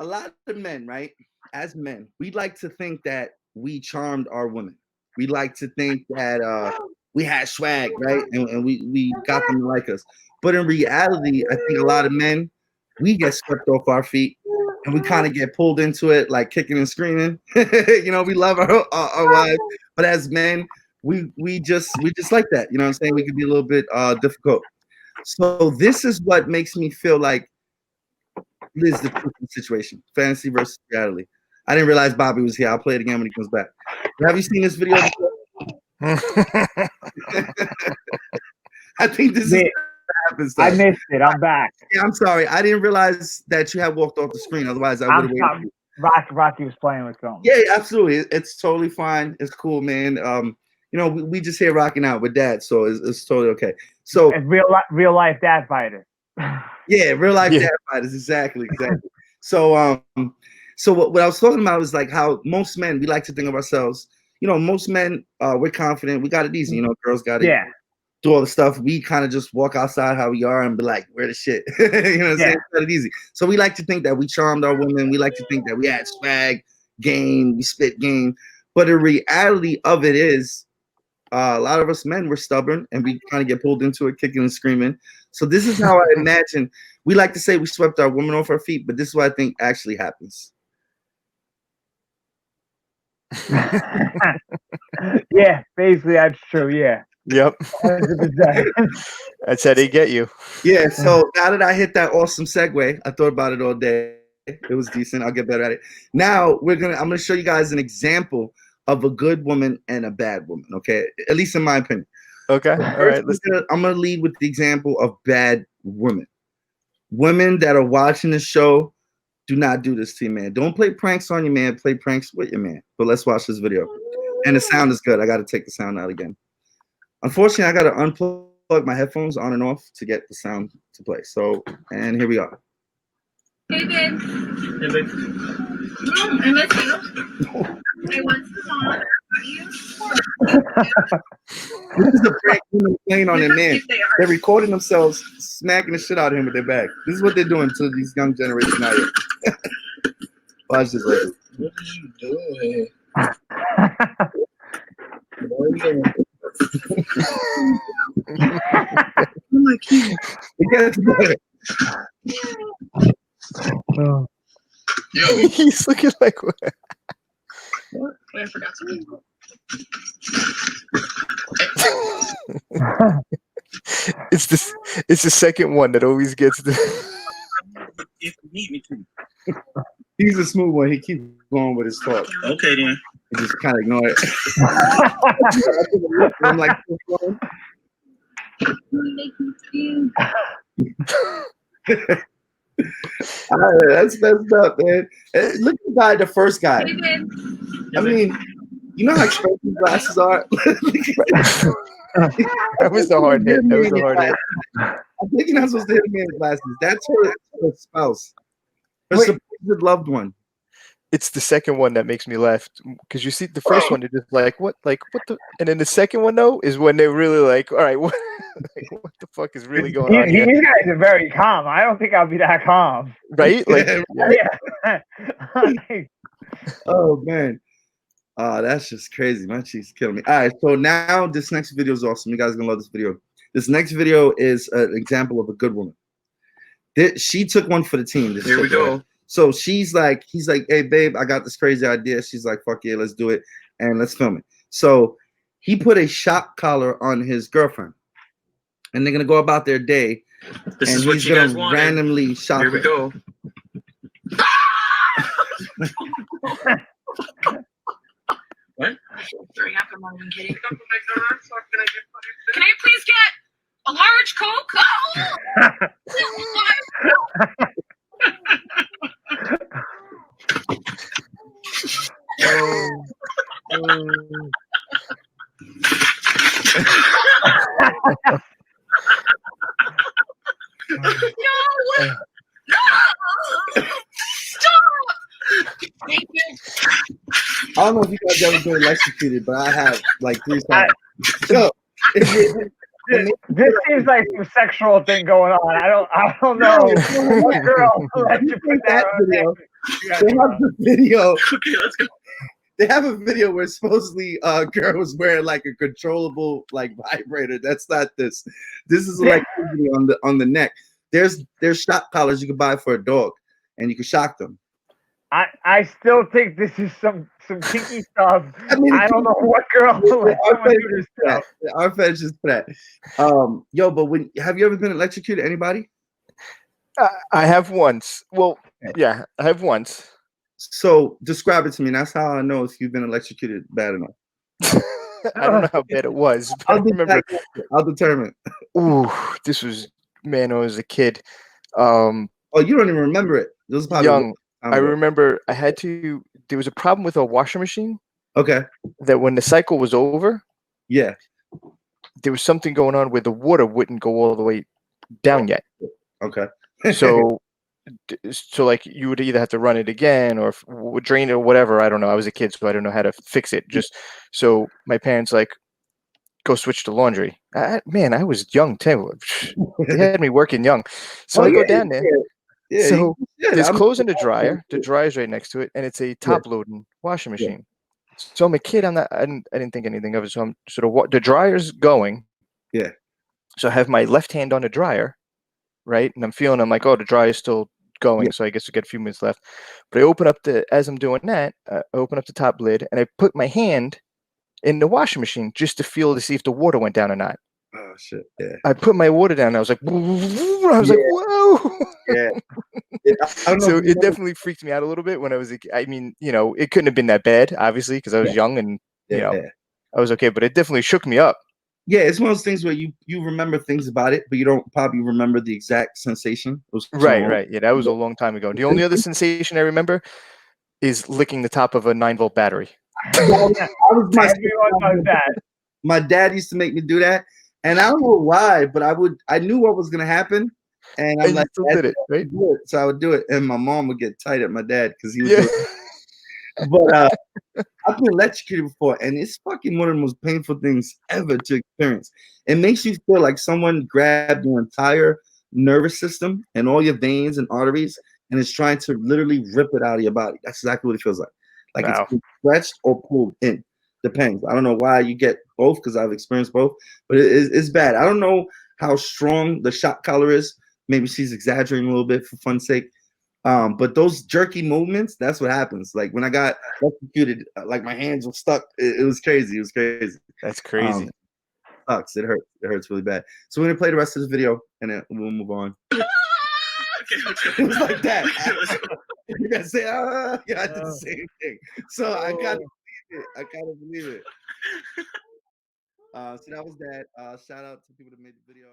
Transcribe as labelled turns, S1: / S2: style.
S1: a lot of men, right? As men, we like to think that we charmed our women. We like to think that we had swag, right? And we got them to like us. But in reality, I think a lot of men, we get swept off our feet and we kind of get pulled into it, like kicking and screaming. We love our wives, but as men, we just like that. You know what I'm saying? We can be a little bit difficult. So this is what makes me feel like this is the truth of the situation. Fantasy versus reality. I didn't realize Bobby was here. I'll play it again when he comes back. Have you seen this video before? I think this is happens.
S2: I missed it. I'm back.
S1: Yeah, I'm sorry. I didn't realize that you had walked off the screen. Otherwise, I would have waited.
S2: Rocky was playing with something.
S1: Yeah, absolutely. It's totally fine. It's cool, man. We just here rocking out with dad, so it's totally okay. So
S2: it's real life dad fighters.
S1: Yeah, real life dad fighters. Exactly. So what I was talking about is like how most men, we like to think of ourselves. Most men, we're confident. We got it easy. Girls got it. Do all the stuff. We kind of just walk outside how we are and be like, we're the shit. You know what I'm saying? It's got it easy. So we like to think that we charmed our women. We like to think that we had swag, game, we spit game. But the reality of it is, a lot of us men were stubborn and we kind of get pulled into it, kicking and screaming. So this is how I imagine. We like to say we swept our women off our feet, but this is what I think actually happens.
S2: Yeah, basically that's true. Yeah.
S3: Yep. That's how they get you.
S1: Yeah. So now that I hit that awesome segue, I thought about it all day. It was decent. I'll get better at it. Now I'm gonna show you guys an example of a good woman and a bad woman. Okay, at least in my opinion.
S3: Okay.
S1: So
S3: all right.
S1: I'm gonna lead with the example of bad women. Women that are watching the show, do not do this to your man. Don't play pranks on your man. Play pranks with your man. But let's watch this video. And the sound is good. I got to take the sound out again. Unfortunately, I got to unplug my headphones on and off to get the sound to play. So, and here we are.
S4: Hey, babe.
S5: Hey, babe.
S4: I miss you. I want some mom.
S1: This is a prank woman playing on their man. They're recording themselves smacking the shit out of him with their bag. This is what they're doing to these young generations out here. Watch this later.
S5: What are you doing?
S1: I'm like, it gets better.
S5: Yo,
S3: he's looking like what?
S4: What? I forgot something.
S3: It's the second one that always gets the.
S5: if you need me to.
S1: He's a smooth one. He keeps going with his talk.
S5: Okay then.
S1: He just kind of ignore it. I'm like, that's messed up, man. Look at the guy, the first guy. I mean, you know how expensive glasses are?
S3: That was a hard hit. That was a hard hit.
S1: I'm thinking I'm supposed to hit a man's glasses. That's her spouse. Her supposed loved one.
S3: It's the second one that makes me laugh because you see the first one, they're just like what the, and then the second one though is when they're really like, all right, what the fuck is really going on here?
S2: You guys are very calm. I don't think I'll be that calm.
S3: Right? Like,
S2: yeah.
S1: Oh man, that's just crazy. My cheeks killing me. All right, so now this next video is awesome. You guys are gonna love this video. This next video is an example of a good woman. She took one for the team.
S5: Here we go.
S1: So he's like, hey babe, I got this crazy idea. She's like, fuck yeah, let's do it and let's film it. So he put a shock collar on his girlfriend, and they're gonna go about their day.
S5: This
S1: and
S5: is what
S1: he's
S5: you guys
S1: gonna
S5: wanted.
S1: randomly shock
S5: Here we
S1: her.
S5: go. What?
S4: Sorry, I'm kidding. Can I please get a large Coke? No! Stop! Thank you.
S1: I don't know if you guys ever been electrocuted, but I have like 3 times. So,
S2: this seems like some sexual thing going on. I don't know. What girl let you put that on
S1: video.
S2: You
S1: They
S2: gotta
S1: have the video.
S5: Okay, let's go.
S1: They have a video where supposedly a girl was wearing like a controllable like vibrator. That's not this. This is electricity on the neck. There's shock collars you can buy for a dog, and you can shock them.
S2: I still think this is some kinky stuff.
S1: I mean,
S2: I don't know what girl let someone do this stuff.
S1: Our fetish is for that. Yo, but have you ever been electrocuted? Anybody?
S3: I have once. Well, yeah, I have once.
S1: So describe it to me. That's how I know if you've been electrocuted bad enough.
S3: I don't know how bad it was, but I remember.
S1: I'll determine.
S3: Ooh, this was, man, I was a kid.
S1: Oh, you don't even remember it. It was probably
S3: Young. I remember there was a problem with a washing machine.
S1: Okay.
S3: That when the cycle was over,
S1: yeah,
S3: there was something going on where the water wouldn't go all the way down yet.
S1: Okay.
S3: So like you would either have to run it again or drain it or whatever. I don't know. I was a kid, so I don't know how to fix it. Just so my parents like go switch to laundry. Man, I was young too. They had me working young, so I go down there.
S1: Yeah,
S3: so there's clothes in the dryer. The dryer's right next to it, and it's a top-loading washing machine. So I'm a kid. I didn't think anything of it. So I'm the dryer's going.
S1: Yeah.
S3: So I have my left hand on the dryer, right, and I'm like, oh, the dryer's still going. Yeah. So I guess we get a few minutes left. But I open up as I'm doing that, I open up the top lid, and I put my hand in the washing machine just to feel to see if the water went down or not.
S1: Oh shit! Yeah.
S3: I put my water down. And I was like, like, whoa.
S1: Yeah.
S3: So it definitely freaked me out a little bit when I was. I mean, it couldn't have been that bad, obviously, because I was young and I was okay. But it definitely shook me up.
S1: Yeah, it's one of those things where you remember things about it, but you don't probably remember the exact sensation.
S3: Right. Yeah, that was a long time ago. The only other sensation I remember is licking the top of a 9-volt battery.
S1: My dad used to make me do that, and I don't know why, but I knew what was gonna happen, and I'm like,
S3: you still did it, right?
S1: So I would do it, and my mom would get tight at my dad because he would do it. But I've been electrocuted before, and it's fucking one of the most painful things ever to experience. It makes you feel like someone grabbed your entire nervous system and all your veins and arteries, and is trying to literally rip it out of your body. That's exactly what it feels like. Like it's being stretched or pulled in. Depends. I don't know why you get both because I've experienced both, but it's bad. I don't know how strong the shock collar is. Maybe she's exaggerating a little bit for fun's sake. But those jerky movements, that's what happens. Like when I got electrocuted, like my hands were stuck. It was crazy. It was crazy.
S3: That's crazy.
S1: Sucks. It hurts. It hurts really bad. So we're gonna play the rest of this video and then we'll move on. It was like that. You gotta say, yeah, I did the same thing. So I gotta believe it. I gotta believe it. So that was that. Shout out to people that made the video.